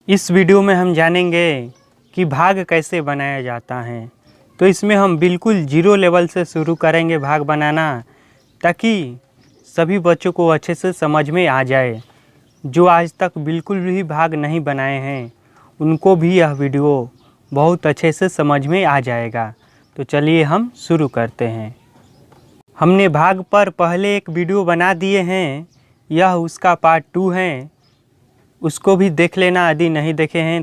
इस वीडियो में हम जानेंगे कि भाग कैसे बनाया जाता है। तो इसमें हम बिल्कुल जीरो लेवल से शुरू करेंगे भाग बनाना, ताकि सभी बच्चों को अच्छे से समझ में आ जाए। जो आज तक बिल्कुल भी भाग नहीं बनाए हैं उनको भी यह वीडियो बहुत अच्छे से समझ में आ जाएगा। तो चलिए हम शुरू करते हैं। हमने भाग पर पहले एक वीडियो बना दिए हैं, यह उसका पार्ट 2 है, उसको भी देख लेना यदि नहीं देखे हैं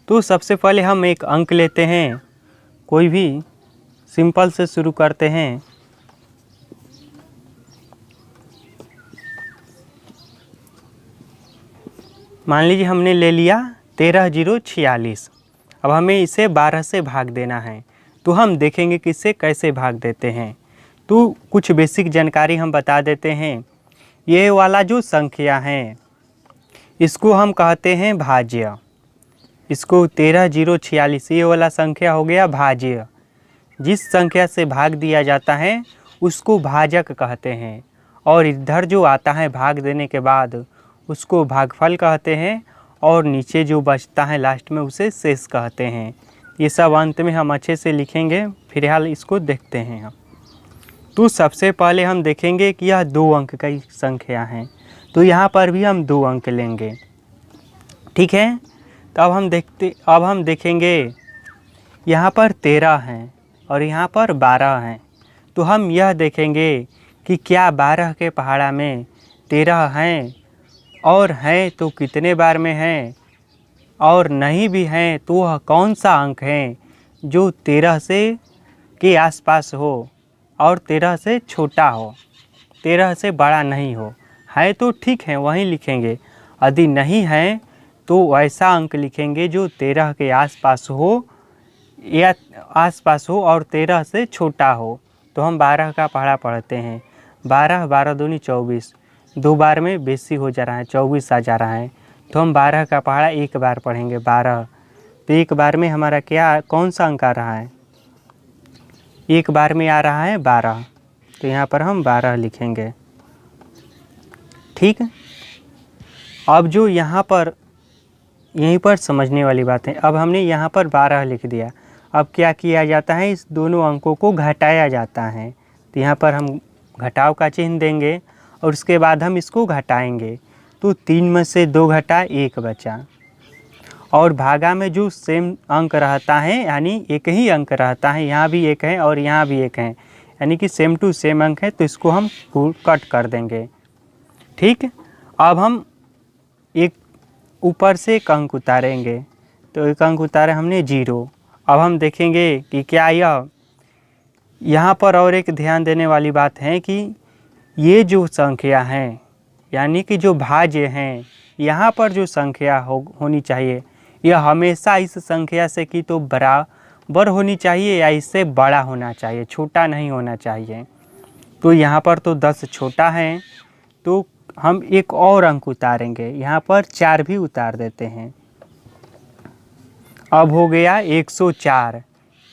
तो सबसे पहले हम एक अंक लेते हैं, कोई भी सिंपल से शुरू करते हैं। मान लीजिए हमने ले लिया 13,046। अब हमें इसे 12 से भाग देना है, तो हम देखेंगे कि इसे कैसे भाग देते हैं। तो कुछ बेसिक जानकारी हम बता देते हैं। ये वाला जो संख्या है इसको हम कहते हैं भाज्य। इसको 13,046 ये वाला संख्या हो गया भाज्य। जिस संख्या से भाग दिया जाता है उसको भाजक कहते हैं, और इधर जो आता है भाग देने के बाद उसको भागफल कहते हैं, और नीचे जो बचता है लास्ट में उसे शेष कहते हैं। ये सब अंत में हम अच्छे से लिखेंगे। फिलहाल इसको देखते हैं हम। तो सबसे पहले हम देखेंगे कि यह 2 अंक की संख्या है, तो यहाँ पर भी हम 2 अंक लेंगे, ठीक है। तो अब हम देखेंगे यहाँ पर 13 हैं और यहाँ पर 12 हैं। तो हम यह देखेंगे कि क्या 12 के पहाड़ा में 13 हैं, और हैं तो कितने बार में हैं, और नहीं भी हैं तो वह कौन सा अंक है जो 13 से के आसपास हो और 13 से छोटा हो, 13 से बड़ा नहीं हो। है तो ठीक है वहीं लिखेंगे, यदि नहीं है तो ऐसा अंक लिखेंगे जो 13 के आसपास हो या और 13 से छोटा हो। तो हम 12 का पहाड़ा पढ़ते हैं। 12 12 दूनी 24, 2 बार में बेसी हो जा रहा है, 24 आ जा रहा है। तो हम 12 का पहाड़ा एक बार पढ़ेंगे 12। तो एक बार में हमारा क्या कौन सा अंक आ रहा है, एक बार में आ रहा है 12। तो यहाँ पर हम 12 लिखेंगे, ठीक। अब जो यहाँ पर यहीं पर समझने वाली बात है। अब हमने यहाँ पर 12 लिख दिया। अब क्या किया जाता है, इस दोनों अंकों को घटाया जाता है। तो यहाँ पर हम घटाव का चिन्ह देंगे और उसके बाद हम इसको घटाएंगे। तो 3 में से 2 घटा 1 बचा, और भागा में जो सेम अंक रहता है यानी एक ही अंक रहता है, यहाँ भी एक है और यहाँ भी एक है, यानी कि सेम टू सेम अंक है, तो इसको हम कट कर देंगे, ठीक। अब हम एक ऊपर से एक अंक उतारेंगे। तो एक अंक उतारे हमने 0। अब हम देखेंगे कि क्या यह यहाँ पर और एक ध्यान देने वाली बात है कि ये जो संख्या हैं यानी कि जो भाज्य हैं, यहाँ पर जो संख्या होनी चाहिए यह हमेशा इस संख्या से कि तो बराबर होनी चाहिए या इससे बड़ा होना चाहिए, छोटा नहीं होना चाहिए। तो यहाँ पर तो 10 छोटा है, तो हम एक और अंक उतारेंगे, यहाँ पर 4 भी उतार देते हैं। अब हो गया 104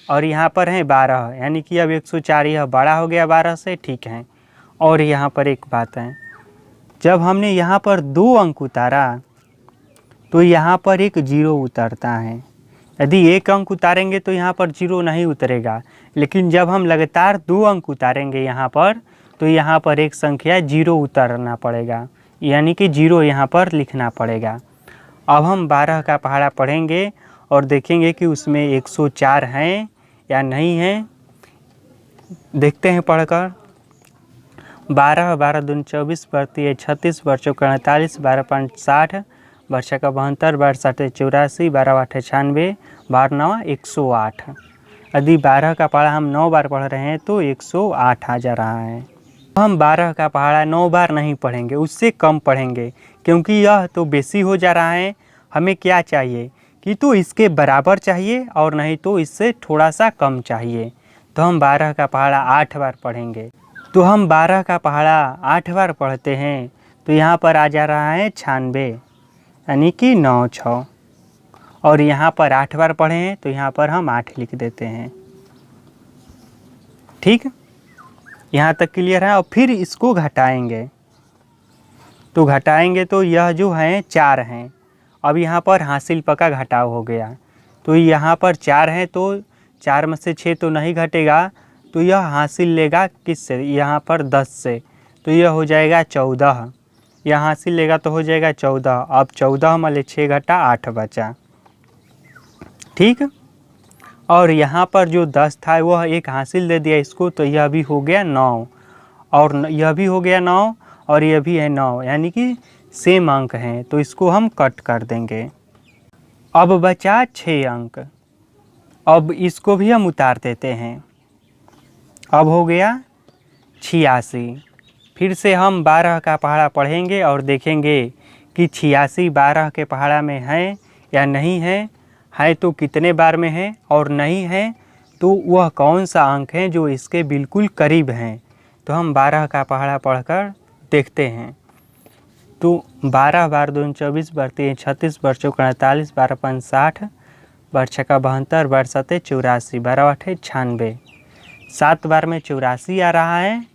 और यहाँ पर है 12, यानी कि अब 104 यह बड़ा हो गया 12 से, ठीक है। और यहाँ पर एक बात है, जब हमने यहाँ पर 2 अंक उतारा तो यहाँ पर एक 0 उतरता है। यदि एक अंक उतारेंगे तो यहाँ पर 0 नहीं उतरेगा, लेकिन जब हम लगातार 2 अंक उतारेंगे यहाँ पर, तो यहाँ पर एक संख्या 0 उतारना पड़ेगा, यानी कि 0 यहाँ पर लिखना पड़ेगा। अब हम 12 का पहाड़ा पढ़ेंगे और देखेंगे कि उसमें 104 हैं या नहीं हैं। देखते हैं पढ़कर। 12 12 दूनी 24, बढ़ती है 36, बच्चों का 48, 12 5 60, वर्षा का 72, 12 7 84, 12 8 96, 12 9 108। यदि 12 का पहाड़ा हम 9 बार पढ़ रहे हैं तो 108 आ जा रहा है। हम 12 का पहाड़ा 9 बार नहीं पढ़ेंगे, उससे कम पढ़ेंगे, क्योंकि यह तो बेसी हो जा रहा है। हमें क्या चाहिए कि तो इसके बराबर चाहिए और नहीं तो इससे थोड़ा सा कम चाहिए। तो हम 12 का पहाड़ा 8 बार पढ़ेंगे। तो हम 12 का पहाड़ा 8 बार पढ़ते हैं, तो यहाँ पर आ जा रहा है 96, यानी कि 9 6। और यहाँ पर 8 बार पढ़े हैं तो यहाँ पर हम 8 लिख देते हैं, ठीक। यहाँ तक क्लियर है। और फिर इसको घटाएंगे, तो घटाएंगे तो यह जो है 4 हैं, अब यहाँ पर हासिल प का घटाव हो गया, तो यहाँ पर 4 है तो 4 में से 6 तो नहीं घटेगा, तो यह हासिल लेगा किससे, यहाँ पर 10 से, तो यह हो जाएगा 14। यह हासिल लेगा तो हो जाएगा 14। अब 14 में 6 घटा 8 बचा, ठीक। और यहाँ पर जो 10 था वह एक हासिल दे दिया इसको, तो यह भी हो गया 9, और यह भी हो गया 9, और यह भी है 9, यानी कि सेम अंक हैं, तो इसको हम कट कर देंगे। अब बचा 6 अंक, अब इसको भी हम उतार देते हैं। अब हो गया 86। फिर से हम 12 का पहाड़ा पढ़ेंगे और देखेंगे कि 86 12 के पहाड़ा में है या नहीं है तो कितने बार में है, और नहीं है तो वह कौन सा अंक है जो इसके बिल्कुल करीब हैं। तो हम 12 का पहाड़ा पढ़कर देखते हैं। तो 12 बार 2 24, बार 3 36, बार 4 48, बार 5 60, बार 6 72, बार 7 84, बार 8 96। 7 बार में 84 आ रहा है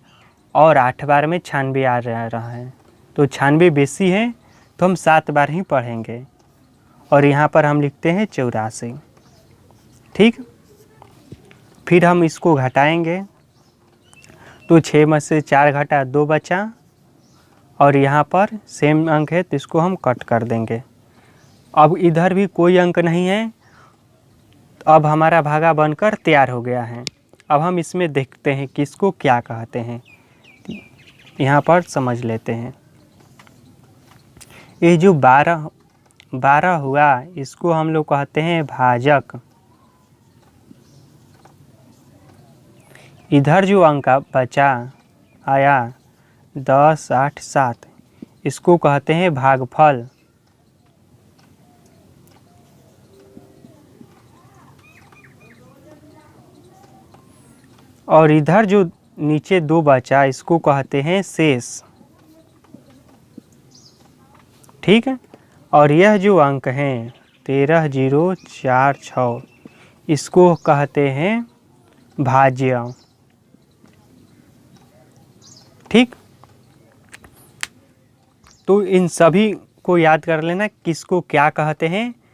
और 8 बार में 96 आ रहा है, तो 96 बेसी है, तो हम 7 बार ही पढ़ेंगे, और यहाँ पर हम लिखते हैं 84, ठीक। फिर हम इसको घटाएंगे, तो 6 में से 4 घटा 2 बचा, और यहाँ पर सेम अंक है तो इसको हम कट कर देंगे। अब इधर भी कोई अंक नहीं है, अब हमारा भागा बनकर तैयार हो गया है। अब हम इसमें देखते हैं कि इसको क्या कहते हैं, यहाँ पर समझ लेते हैं। ये जो 12 हुआ, इसको हम लोग कहते हैं भाजक। इधर जो अंक बचा आया 10 8 7, इसको कहते हैं भागफल। और इधर जो नीचे 2 बचा, इसको कहते हैं शेष, ठीक है। और यह जो अंक हैं 13 0 4 6, इसको कहते हैं भाज्य, ठीक। तो इन सभी को याद कर लेना किसको क्या कहते हैं,